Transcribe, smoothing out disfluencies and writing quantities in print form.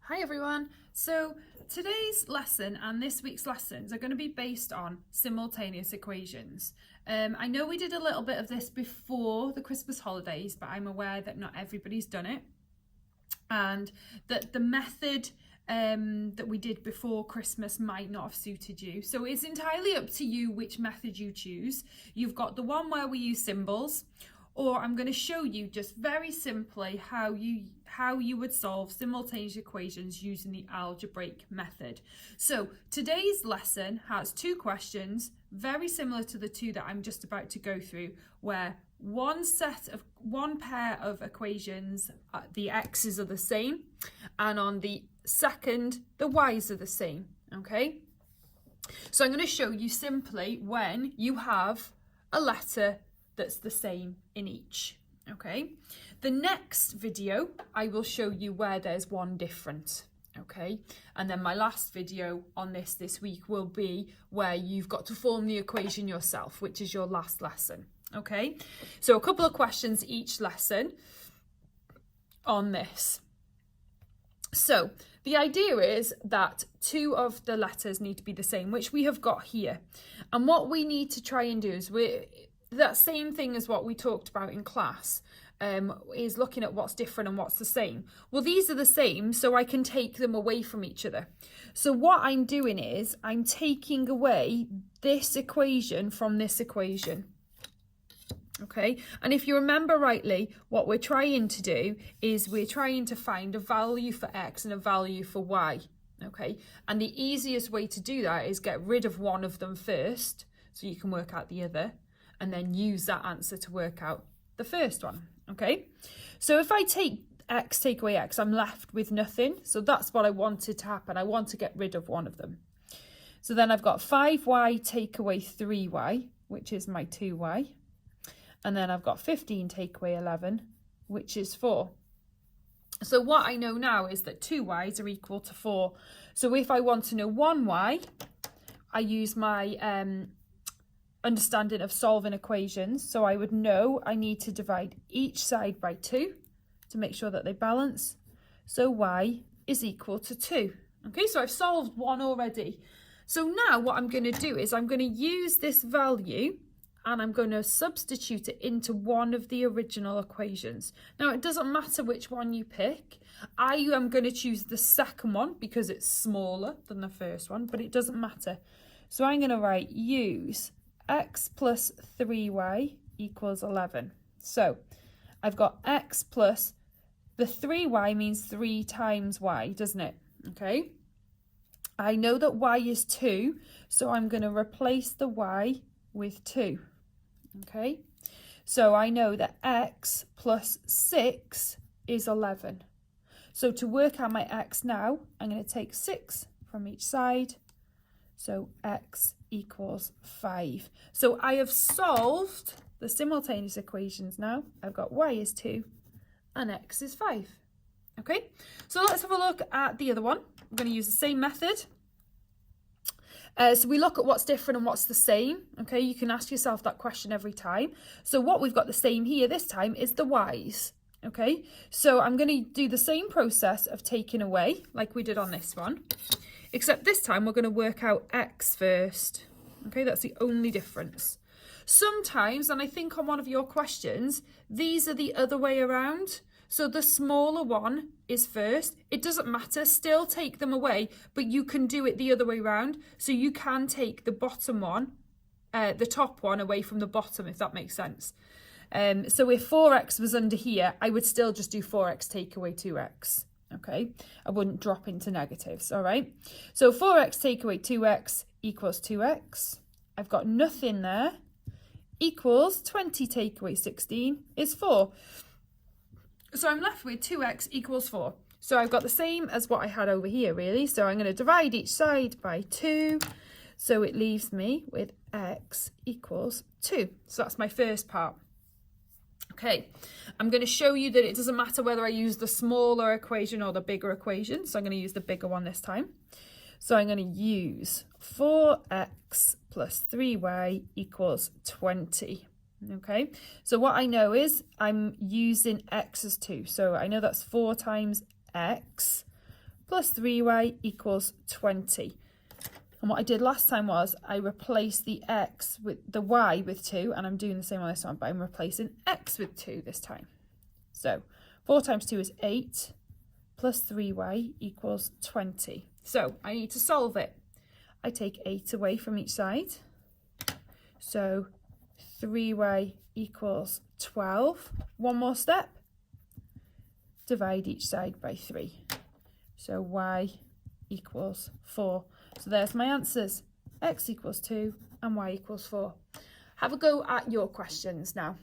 Hi everyone. So today's lesson and this week's lessons are going to be based on simultaneous equations. I know we did a little bit of this before the Christmas holidays, but I'm aware that not everybody's done it, and that the method that we did before Christmas might not have suited you. So it's entirely up to you which method you choose. You've got the one where we use symbols, or I'm going to show you just very simply how you would solve simultaneous equations using the algebraic method. So today's lesson has two questions very similar to the two that I'm just about to go through, where one pair of equations, the x's are the same, and on the second the y's are the same. Okay, so I'm going to show you simply when you have a letter that's the same in each. Okay, the next video I will show you where there's one different. Okay, and then my last video on this week will be where you've got to form the equation yourself, which is your last lesson. Okay, so a couple of questions each lesson on this. So the idea is that two of the letters need to be the same, which we have got here, and what we need to try and do is that same thing as what we talked about in class, is looking at what's different and what's the same. Well, these are the same, so I can take them away from each other. So what I'm doing is I'm taking away this equation from this equation. Okay, and if you remember rightly, what we're trying to do is we're trying to find a value for x and a value for y. Okay, and the easiest way to do that is get rid of one of them first, so you can work out the other, and then use that answer to work out the first one. Okay, so if I take away x, I'm left with nothing. So that's what I wanted to happen. I want to get rid of one of them. So then I've got 5y take away 3y, which is my 2y. And then I've got 15 take away 11, which is 4. So what I know now is that 2y's are equal to 4. So if I want to know 1y, I use my understanding of solving equations. So I would know I need to divide each side by 2 to make sure that they balance. So y is equal to 2. Okay, so I've solved one already. So now what I'm going to do is I'm going to use this value and I'm going to substitute it into one of the original equations. Now, it doesn't matter which one you pick. I am going to choose the second one because it's smaller than the first one, but it doesn't matter. So I'm going to write use x plus 3y equals 11. So I've got x plus, the 3y means 3 times y, doesn't it? Okay. I know that y is 2, so I'm going to replace the y with 2. Okay, so I know that x plus 6 is 11. So to work out my x now, I'm going to take 6 from each side. So x equals 5. So I have solved the simultaneous equations now. I've got y is 2 and x is 5. Okay, so let's have a look at the other one. We're going to use the same method. So we look at what's different and what's the same. Okay, you can ask yourself that question every time. So what we've got the same here this time is the y's. Okay, so I'm going to do the same process of taking away like we did on this one, except this time we're going to work out x first. Okay, that's the only difference. Sometimes, and I think on one of your questions, these are the other way around. So the smaller one is first. It doesn't matter, still take them away, but you can do it the other way around. So you can take the bottom one, the top one away from the bottom, if that makes sense. So if 4x was under here, I would still just do 4x take away 2x. Okay, I wouldn't drop into negatives, all right? So 4x take away 2x equals 2x. I've got nothing there. Equals 20 take away 16 is 4. So I'm left with 2x equals 4. So I've got the same as what I had over here, really. So I'm going to divide each side by 2. So it leaves me with x equals 2. So that's my first part. Okay, I'm going to show you that it doesn't matter whether I use the smaller equation or the bigger equation. So I'm going to use the bigger one this time. So I'm going to use 4x plus 3y equals 20. Okay, so what I know is I'm using x as 2. So I know that's 4 times x plus 3y equals 20. And what I did last time was I replaced the x with the y with 2, and I'm doing the same on this one, but I'm replacing x with 2 this time. So 4 times 2 is 8, plus 3y equals 20. So I need to solve it. I take 8 away from each side. So 3y equals 12. One more step. Divide each side by 3. So y equals 4. So there's my answers. X equals 2 and y equals 4. Have a go at your questions now.